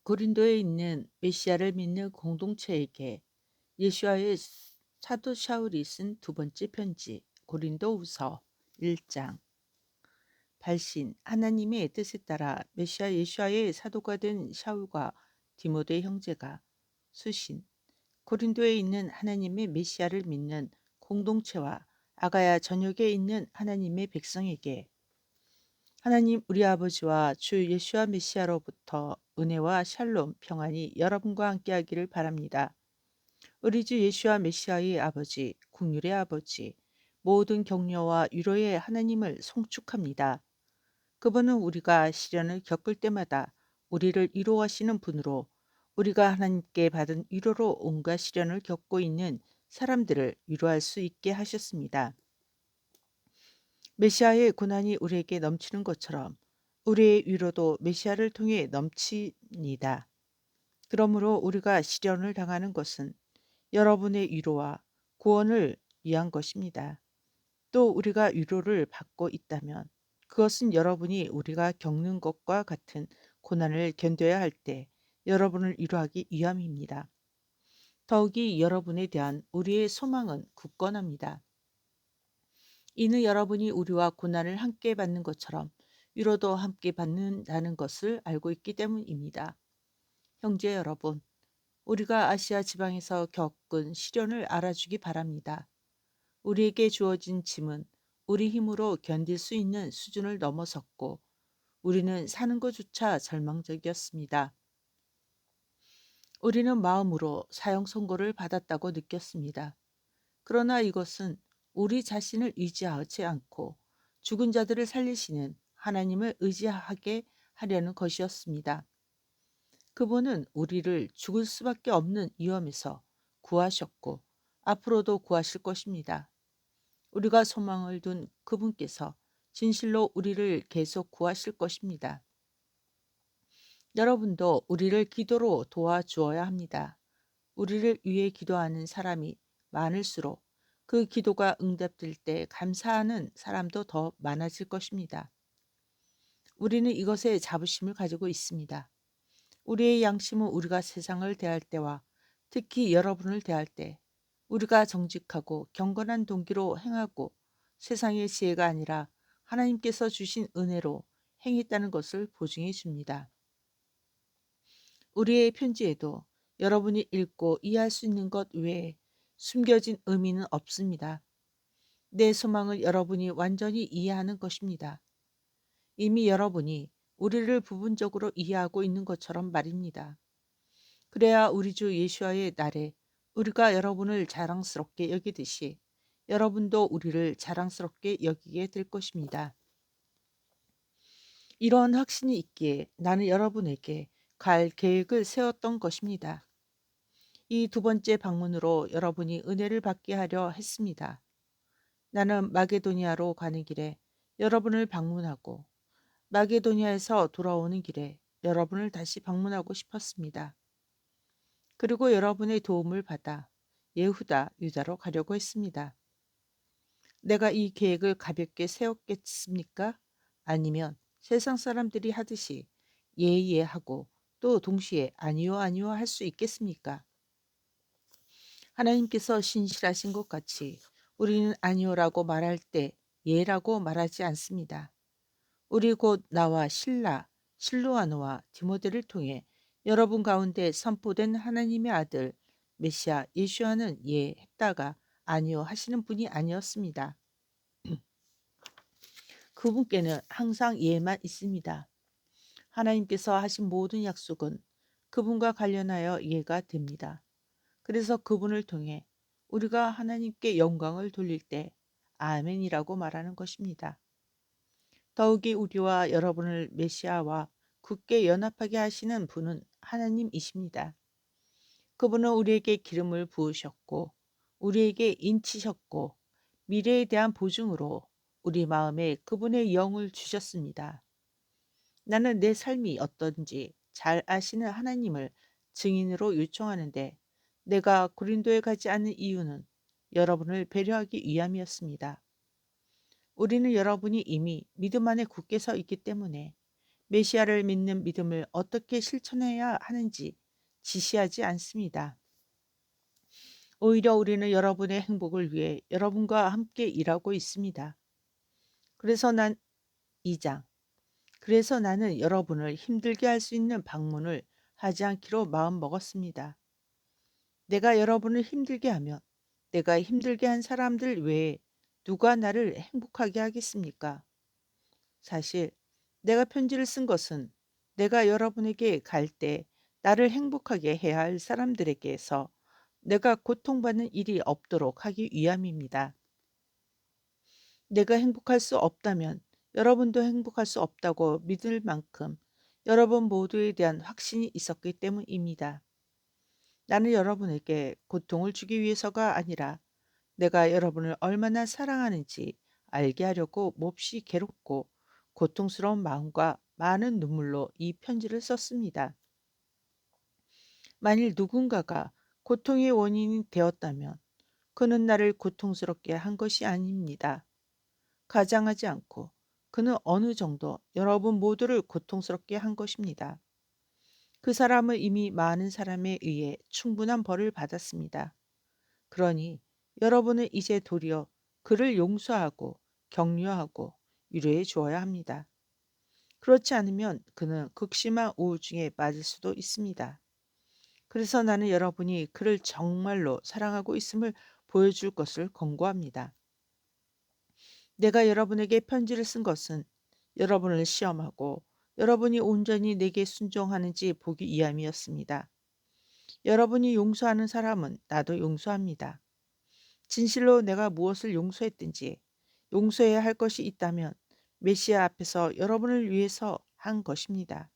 고린도에 있는 메시아를 믿는 공동체에게 예수와의 사도 샤울이 쓴 두 번째 편지 고린도후서 1장. 발신 하나님의 뜻에 따라 메시아 예수와의 사도가 된 샤울과 디모데 형제가 수신 고린도에 있는 하나님의 메시아를 믿는 공동체와 아가야 전역에 있는 하나님의 백성에게 하나님 우리 아버지와 주 예수와 메시아로부터 은혜와 샬롬 평안이 여러분과 함께하기를 바랍니다. 우리 주 예수와 메시아의 아버지, 국률의 아버지, 모든 격려와 위로의 하나님을 송축합니다. 그분은 우리가 시련을 겪을 때마다 우리를 위로하시는 분으로 우리가 하나님께 받은 위로로 온갖 시련을 겪고 있는 사람들을 위로할 수 있게 하셨습니다. 메시아의 고난이 우리에게 넘치는 것처럼 우리의 위로도 메시아를 통해 넘칩니다. 그러므로 우리가 시련을 당하는 것은 여러분의 위로와 구원을 위한 것입니다. 또 우리가 위로를 받고 있다면 그것은 여러분이 우리가 겪는 것과 같은 고난을 견뎌야 할 때 여러분을 위로하기 위함입니다. 더욱이 여러분에 대한 우리의 소망은 굳건합니다. 이는 여러분이 우리와 고난을 함께 받는 것처럼 위로도 함께 받는다는 것을 알고 있기 때문입니다. 형제 여러분, 우리가 아시아 지방에서 겪은 시련을 알아주기 바랍니다. 우리에게 주어진 짐은 우리 힘으로 견딜 수 있는 수준을 넘어섰고 우리는 사는 것조차 절망적이었습니다. 우리는 마음으로 사형 선고를 받았다고 느꼈습니다. 그러나 이것은 우리 자신을 의지하지 않고 죽은 자들을 살리시는 하나님을 의지하게 하려는 것이었습니다. 그분은 우리를 죽을 수밖에 없는 위험에서 구하셨고 앞으로도 구하실 것입니다. 우리가 소망을 둔 그분께서 진실로 우리를 계속 구하실 것입니다. 여러분도 우리를 기도로 도와주어야 합니다. 우리를 위해 기도하는 사람이 많을수록 그 기도가 응답될 때 감사하는 사람도 더 많아질 것입니다. 우리는 이것에 자부심을 가지고 있습니다. 우리의 양심은 우리가 세상을 대할 때와 특히 여러분을 대할 때 우리가 정직하고 경건한 동기로 행하고 세상의 지혜가 아니라 하나님께서 주신 은혜로 행했다는 것을 보증해 줍니다. 우리의 편지에도 여러분이 읽고 이해할 수 있는 것 외에 숨겨진 의미는 없습니다. 내 소망을 여러분이 완전히 이해하는 것입니다. 이미 여러분이 우리를 부분적으로 이해하고 있는 것처럼 말입니다. 그래야 우리 주 예수와의 날에 우리가 여러분을 자랑스럽게 여기듯이 여러분도 우리를 자랑스럽게 여기게 될 것입니다. 이러한 확신이 있기에 나는 여러분에게 갈 계획을 세웠던 것입니다. 이 두 번째 방문으로 여러분이 은혜를 받게 하려 했습니다. 나는 마게도니아로 가는 길에 여러분을 방문하고 마게도니아에서 돌아오는 길에 여러분을 다시 방문하고 싶었습니다. 그리고 여러분의 도움을 받아 예후다, 유다로 가려고 했습니다. 내가 이 계획을 가볍게 세웠겠습니까? 아니면 세상 사람들이 하듯이 예예 하고 또 동시에 아니요 아니요 할 수 있겠습니까? 하나님께서 신실하신 것 같이 우리는 아니요라고 말할 때 예라고 말하지 않습니다. 우리 곧 나와 실로아노와 디모데를 통해 여러분 가운데 선포된 하나님의 아들 메시아 예수와는 예 했다가 아니요 하시는 분이 아니었습니다. 그분께는 항상 예만 있습니다. 하나님께서 하신 모든 약속은 그분과 관련하여 예가 됩니다. 그래서 그분을 통해 우리가 하나님께 영광을 돌릴 때 아멘이라고 말하는 것입니다. 더욱이 우리와 여러분을 메시아와 굳게 연합하게 하시는 분은 하나님이십니다. 그분은 우리에게 기름을 부으셨고 우리에게 인치셨고 미래에 대한 보증으로 우리 마음에 그분의 영을 주셨습니다. 나는 내 삶이 어떤지 잘 아시는 하나님을 증인으로 요청하는데 내가 고린도에 가지 않는 이유는 여러분을 배려하기 위함이었습니다. 우리는 여러분이 이미 믿음 안에 굳게 서 있기 때문에 메시아를 믿는 믿음을 어떻게 실천해야 하는지 지시하지 않습니다. 오히려 우리는 여러분의 행복을 위해 여러분과 함께 일하고 있습니다. 그래서 난 2장. 그래서 나는 여러분을 힘들게 할 수 있는 방문을 하지 않기로 마음먹었습니다. 내가 여러분을 힘들게 하면 내가 힘들게 한 사람들 외에 누가 나를 행복하게 하겠습니까? 사실 내가 편지를 쓴 것은 내가 여러분에게 갈 때 나를 행복하게 해야 할 사람들에게서 내가 고통받는 일이 없도록 하기 위함입니다. 내가 행복할 수 없다면 여러분도 행복할 수 없다고 믿을 만큼 여러분 모두에 대한 확신이 있었기 때문입니다. 나는 여러분에게 고통을 주기 위해서가 아니라 내가 여러분을 얼마나 사랑하는지 알게 하려고 몹시 괴롭고 고통스러운 마음과 많은 눈물로 이 편지를 썼습니다. 만일 누군가가 고통의 원인이 되었다면 그는 나를 고통스럽게 한 것이 아닙니다. 가장하지 않고 그는 어느 정도 여러분 모두를 고통스럽게 한 것입니다. 그 사람은 이미 많은 사람에 의해 충분한 벌을 받았습니다. 그러니 여러분은 이제 도리어 그를 용서하고 격려하고 위로해 주어야 합니다. 그렇지 않으면 그는 극심한 우울증에 빠질 수도 있습니다. 그래서 나는 여러분이 그를 정말로 사랑하고 있음을 보여줄 것을 권고합니다. 내가 여러분에게 편지를 쓴 것은 여러분을 시험하고 여러분이 온전히 내게 순종하는지 보기 위함이었습니다. 여러분이 용서하는 사람은 나도 용서합니다. 진실로 내가 무엇을 용서했든지 용서해야 할 것이 있다면 메시아 앞에서 여러분을 위해서 한 것입니다.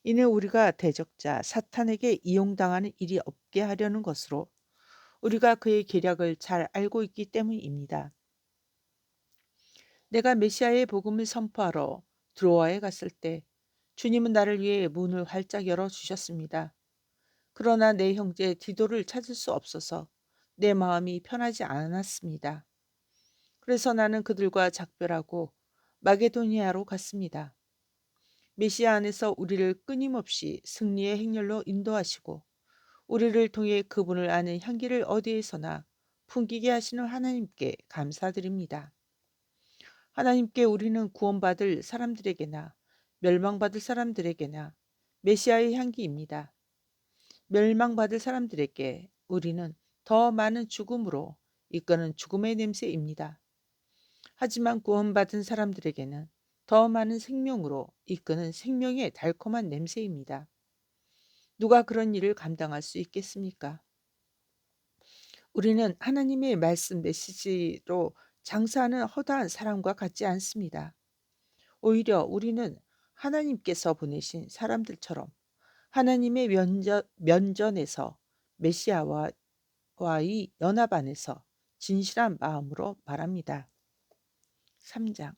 이는 우리가 대적자 사탄에게 이용당하는 일이 없게 하려는 것으로 우리가 그의 계략을 잘 알고 있기 때문입니다. 내가 메시아의 복음을 선포하러 드로아에 갔을 때 주님은 나를 위해 문을 활짝 열어주셨습니다. 그러나 내 형제 디도를 찾을 수 없어서 내 마음이 편하지 않았습니다. 그래서 나는 그들과 작별하고 마게도니아로 갔습니다. 메시아 안에서 우리를 끊임없이 승리의 행렬로 인도하시고 우리를 통해 그분을 아는 향기를 어디에서나 풍기게 하시는 하나님께 감사드립니다. 하나님께 우리는 구원받을 사람들에게나 멸망받을 사람들에게나 메시아의 향기입니다. 멸망받을 사람들에게 우리는 더 많은 죽음으로 이끄는 죽음의 냄새입니다. 하지만 구원받은 사람들에게는 더 많은 생명으로 이끄는 생명의 달콤한 냄새입니다. 누가 그런 일을 감당할 수 있겠습니까? 우리는 하나님의 말씀 메시지로 장사하는 허다한 사람과 같지 않습니다. 오히려 우리는 하나님께서 보내신 사람들처럼 하나님의 면전에서 메시아와의 연합 안에서 진실한 마음으로 말합니다. 3장.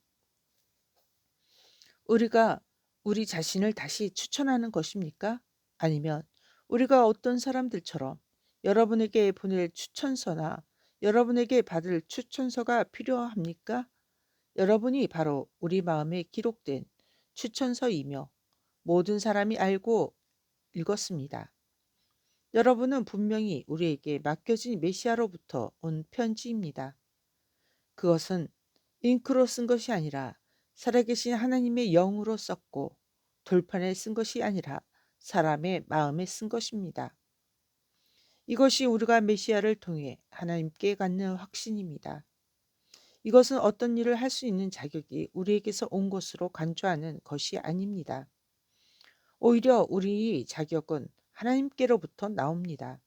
우리가 우리 자신을 다시 추천하는 것입니까? 아니면 우리가 어떤 사람들처럼 여러분에게 보낼 추천서나 여러분에게 받을 추천서가 필요합니까? 여러분이 바로 우리 마음에 기록된 추천서이며 모든 사람이 알고 읽었습니다. 여러분은 분명히 우리에게 맡겨진 메시아로부터 온 편지입니다. 그것은 잉크로 쓴 것이 아니라 살아계신 하나님의 영으로 썼고 돌판에 쓴 것이 아니라 사람의 마음에 쓴 것입니다. 이것이 우리가 메시아를 통해 하나님께 갖는 확신입니다. 이것은 어떤 일을 할 수 있는 자격이 우리에게서 온 것으로 간주하는 것이 아닙니다. 오히려 우리의 자격은 하나님께로부터 나옵니다.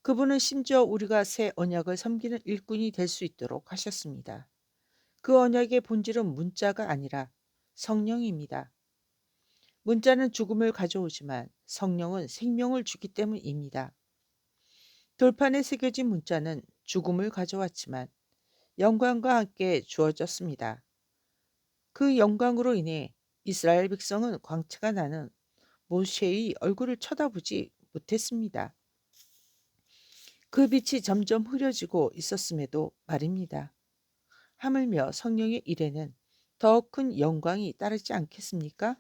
그분은 심지어 우리가 새 언약을 섬기는 일꾼이 될 수 있도록 하셨습니다. 그 언약의 본질은 문자가 아니라 성령입니다. 문자는 죽음을 가져오지만 성령은 생명을 주기 때문입니다. 돌판에 새겨진 문자는 죽음을 가져왔지만 영광과 함께 주어졌습니다. 그 영광으로 인해 이스라엘 백성은 광채가 나는 모세의 얼굴을 쳐다보지 못했습니다. 그 빛이 점점 흐려지고 있었음에도 말입니다. 하물며 성령의 일에는 더 큰 영광이 따르지 않겠습니까?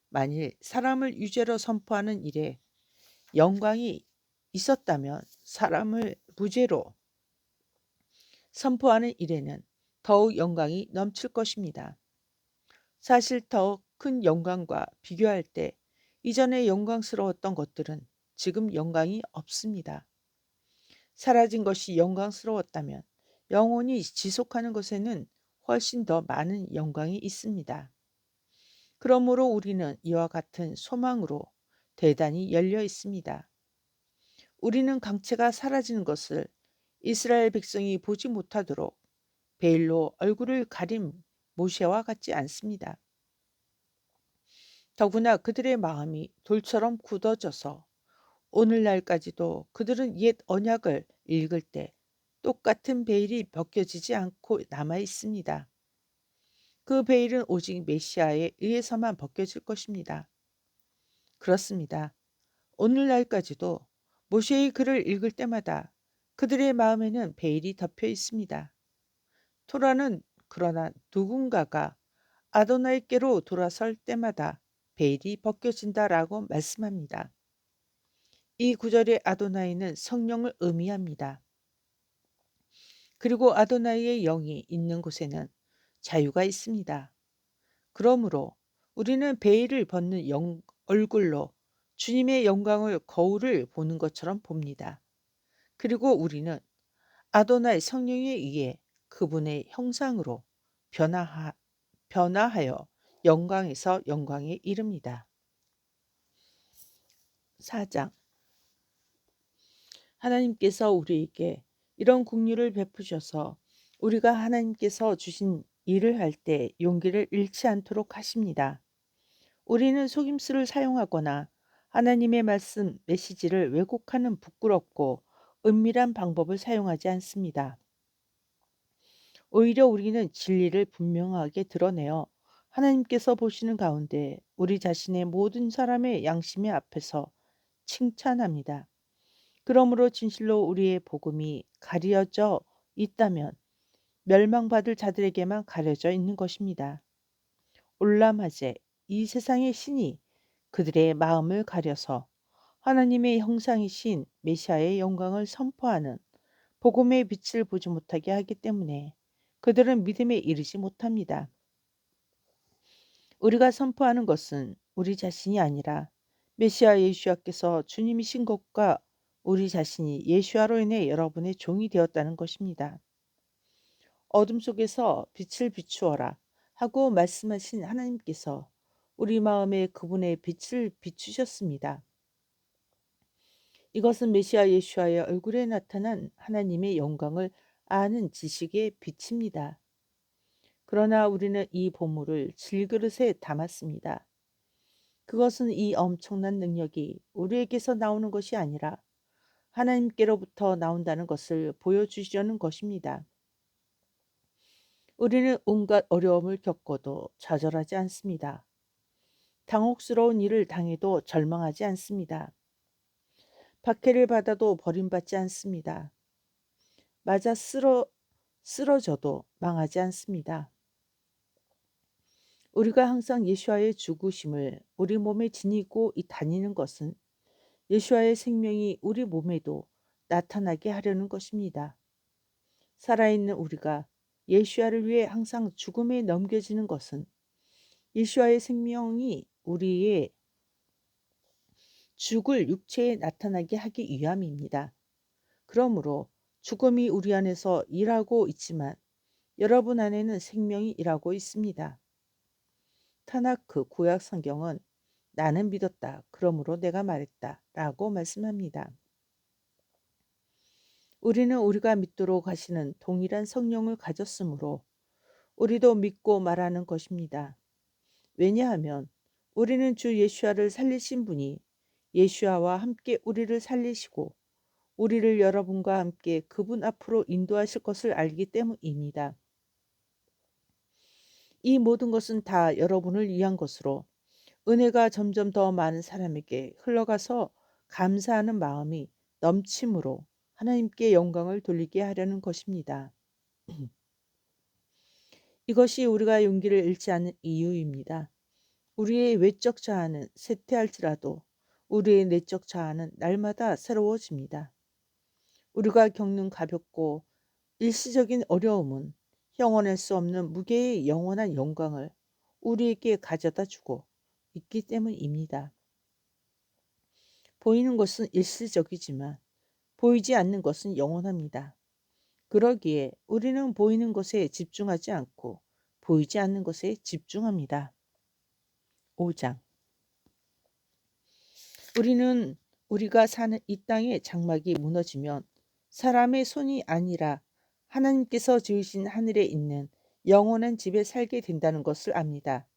만일 사람을 유죄로 선포하는 일에 영광이 있었다면 사람을 무죄로 선포하는 일에는 더욱 영광이 넘칠 것입니다. 사실 더 큰 영광과 비교할 때 이전에 영광스러웠던 것들은 지금 영광이 없습니다. 사라진 것이 영광스러웠다면 영원히 지속하는 것에는 훨씬 더 많은 영광이 있습니다. 그러므로 우리는 이와 같은 소망으로 대단히 열려 있습니다. 우리는 강체가 사라지는 것을 이스라엘 백성이 보지 못하도록 베일로 얼굴을 가린 모세와 같지 않습니다. 더구나 그들의 마음이 돌처럼 굳어져서 오늘날까지도 그들은 옛 언약을 읽을 때 똑같은 베일이 벗겨지지 않고 남아 있습니다. 그 베일은 오직 메시아에 의해서만 벗겨질 것입니다. 그렇습니다. 오늘날까지도 모세의 글을 읽을 때마다 그들의 마음에는 베일이 덮여 있습니다. 토라는 그러나 누군가가 아도나이께로 돌아설 때마다 베일이 벗겨진다라고 말씀합니다. 이 구절의 아도나이는 성령을 의미합니다. 그리고 아도나이의 영이 있는 곳에는 자유가 있습니다. 그러므로 우리는 베일을 벗는 얼굴로 주님의 영광을 거울을 보는 것처럼 봅니다. 그리고 우리는 아도나이 성령에 의해 그분의 형상으로 변화하여 영광에서 영광에 이릅니다. 4장 하나님께서 우리에게 이런 긍휼을 베푸셔서 우리가 하나님께서 주신 일을 할 때 용기를 잃지 않도록 하십니다. 우리는 속임수를 사용하거나 하나님의 말씀 메시지를 왜곡하는 부끄럽고 은밀한 방법을 사용하지 않습니다. 오히려 우리는 진리를 분명하게 드러내어 하나님께서 보시는 가운데 우리 자신의 모든 사람의 양심의 앞에서 칭찬합니다. 그러므로 진실로 우리의 복음이 가려져 있다면 멸망받을 자들에게만 가려져 있는 것입니다. 올람하제 이 세상의 신이 그들의 마음을 가려서 하나님의 형상이신 메시아의 영광을 선포하는 복음의 빛을 보지 못하게 하기 때문에 그들은 믿음에 이르지 못합니다. 우리가 선포하는 것은 우리 자신이 아니라 메시아 예수와께서 주님이신 것과 우리 자신이 예수와로 인해 여러분의 종이 되었다는 것입니다. 어둠 속에서 빛을 비추어라 하고 말씀하신 하나님께서 우리 마음에 그분의 빛을 비추셨습니다. 이것은 메시아 예수와의 얼굴에 나타난 하나님의 영광을 아는 지식의 빛입니다. 그러나 우리는 이 보물을 질그릇에 담았습니다. 그것은 이 엄청난 능력이 우리에게서 나오는 것이 아니라 하나님께로부터 나온다는 것을 보여주시려는 것입니다. 우리는 온갖 어려움을 겪어도 좌절하지 않습니다. 당혹스러운 일을 당해도 절망하지 않습니다. 박해를 받아도 버림받지 않습니다. 맞아 쓰러져도 망하지 않습니다. 우리가 항상 예수와의 죽으심을 우리 몸에 지니고 다니는 것은 예수와의 생명이 우리 몸에도 나타나게 하려는 것입니다. 살아있는 우리가 예수와를 위해 항상 죽음에 넘겨지는 것은 예수와의 생명이 우리의 죽을 육체에 나타나게 하기 위함입니다. 그러므로 죽음이 우리 안에서 일하고 있지만 여러분 안에는 생명이 일하고 있습니다. 타나크 구약 성경은 나는 믿었다. 그러므로 내가 말했다. 라고 말씀합니다. 우리는 우리가 믿도록 하시는 동일한 성령을 가졌으므로 우리도 믿고 말하는 것입니다. 왜냐하면 우리는 주 예수와를 살리신 분이 예수와와 함께 우리를 살리시고 우리를 여러분과 함께 그분 앞으로 인도하실 것을 알기 때문입니다. 이 모든 것은 다 여러분을 위한 것으로 은혜가 점점 더 많은 사람에게 흘러가서 감사하는 마음이 넘침으로 하나님께 영광을 돌리게 하려는 것입니다. 이것이 우리가 용기를 잃지 않는 이유입니다. 우리의 외적 자아는 쇠퇴할지라도 우리의 내적 자아는 날마다 새로워집니다. 우리가 겪는 가볍고 일시적인 어려움은 형언할 수 없는 무게의 영원한 영광을 우리에게 가져다 주고 있기 때문입니다. 보이는 것은 일시적이지만 보이지 않는 것은 영원합니다. 그러기에 우리는 보이는 것에 집중하지 않고 보이지 않는 것에 집중합니다. 5장. 우리가 사는 이 땅의 장막이 무너지면 사람의 손이 아니라 하나님께서 지으신 하늘에 있는 영원한 집에 살게 된다는 것을 압니다.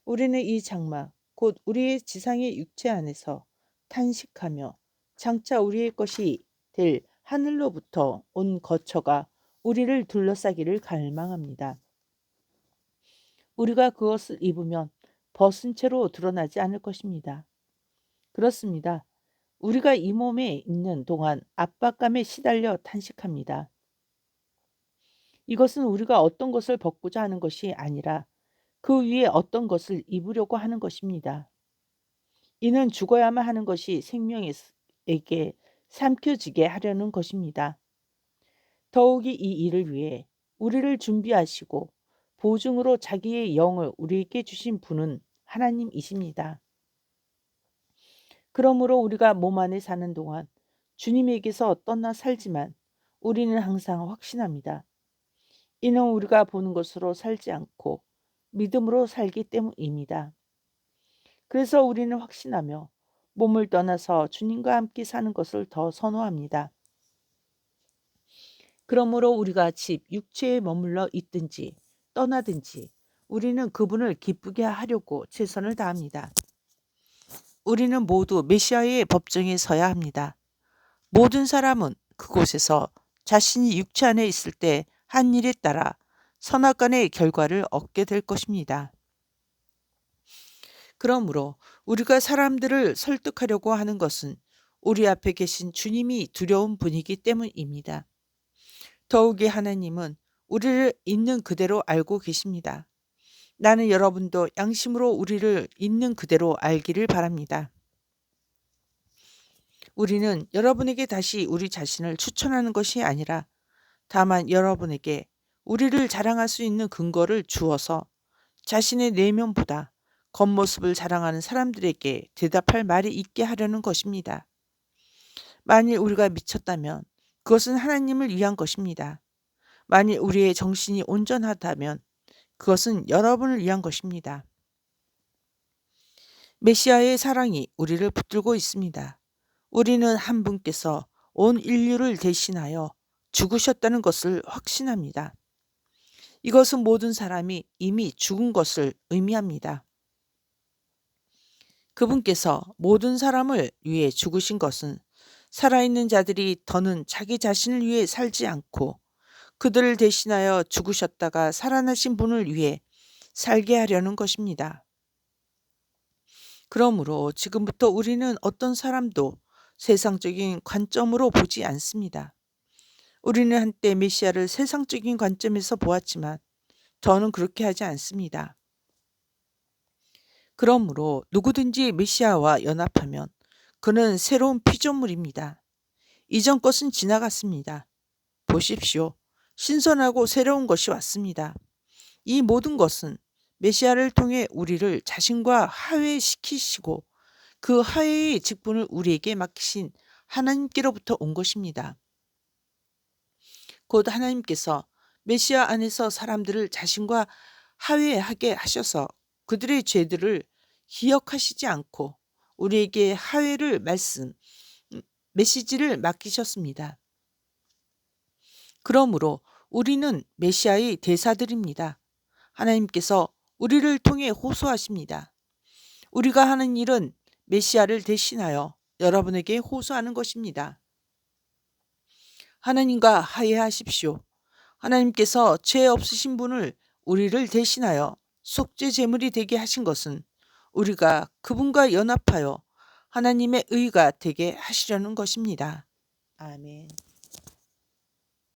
우리는 이 장막, 곧 우리의 지상의 육체 안에서 탄식하며 장차 우리의 것이 될 하늘로부터 온 거처가 우리를 둘러싸기를 갈망합니다. 우리가 그것을 입으면 벗은 채로 드러나지 않을 것입니다. 그렇습니다. 우리가 이 몸에 있는 동안 압박감에 시달려 탄식합니다. 이것은 우리가 어떤 것을 벗고자 하는 것이 아니라 그 위에 어떤 것을 입으려고 하는 것입니다. 이는 죽어야만 하는 것이 생명에게 삼켜지게 하려는 것입니다. 더욱이 이 일을 위해 우리를 준비하시고 보증으로 자기의 영을 우리에게 주신 분은 하나님이십니다. 그러므로 우리가 몸 안에 사는 동안 주님에게서 떠나 살지만 우리는 항상 확신합니다. 이는 우리가 보는 것으로 살지 않고 믿음으로 살기 때문입니다. 그래서 우리는 확신하며 몸을 떠나서 주님과 함께 사는 것을 더 선호합니다. 그러므로 우리가 집 육체에 머물러 있든지 떠나든지 우리는 그분을 기쁘게 하려고 최선을 다합니다. 우리는 모두 메시아의 법정에 서야 합니다. 모든 사람은 그곳에서 자신이 육체 안에 있을 때 한 일에 따라 선악간의 결과를 얻게 될 것입니다. 그러므로 우리가 사람들을 설득하려고 하는 것은 우리 앞에 계신 주님이 두려운 분이기 때문입니다. 더욱이 하나님은 우리를 있는 그대로 알고 계십니다. 나는 여러분도 양심으로 우리를 있는 그대로 알기를 바랍니다. 우리는 여러분에게 다시 우리 자신을 추천하는 것이 아니라 다만 여러분에게 우리를 자랑할 수 있는 근거를 주어서 자신의 내면보다 겉모습을 자랑하는 사람들에게 대답할 말이 있게 하려는 것입니다. 만일 우리가 미쳤다면 그것은 하나님을 위한 것입니다. 만일 우리의 정신이 온전하다면 그것은 여러분을 위한 것입니다. 메시아의 사랑이 우리를 붙들고 있습니다. 우리는 한 분께서 온 인류를 대신하여 죽으셨다는 것을 확신합니다. 이것은 모든 사람이 이미 죽은 것을 의미합니다. 그분께서 모든 사람을 위해 죽으신 것은 살아있는 자들이 더는 자기 자신을 위해 살지 않고 그들을 대신하여 죽으셨다가 살아나신 분을 위해 살게 하려는 것입니다. 그러므로 지금부터 우리는 어떤 사람도 세상적인 관점으로 보지 않습니다. 우리는 한때 메시아를 세상적인 관점에서 보았지만 저는 그렇게 하지 않습니다. 그러므로 누구든지 메시아와 연합하면 그는 새로운 피조물입니다. 이전 것은 지나갔습니다. 보십시오. 신선하고 새로운 것이 왔습니다. 이 모든 것은 메시아를 통해 우리를 자신과 화해시키시고 그 화해의 직분을 우리에게 맡기신 하나님께로부터 온 것입니다. 곧 하나님께서 메시아 안에서 사람들을 자신과 화해하게 하셔서 그들의 죄들을 기억하시지 않고 우리에게 화해를 메시지를 맡기셨습니다. 그러므로 우리는 메시아의 대사들입니다. 하나님께서 우리를 통해 호소하십니다. 우리가 하는 일은 메시아를 대신하여 여러분에게 호소하는 것입니다. 하나님과 화해하십시오. 하나님께서 죄 없으신 분을 우리를 대신하여 속죄 제물이 되게 하신 것은 우리가 그분과 연합하여 하나님의 의가 되게 하시려는 것입니다. 아멘.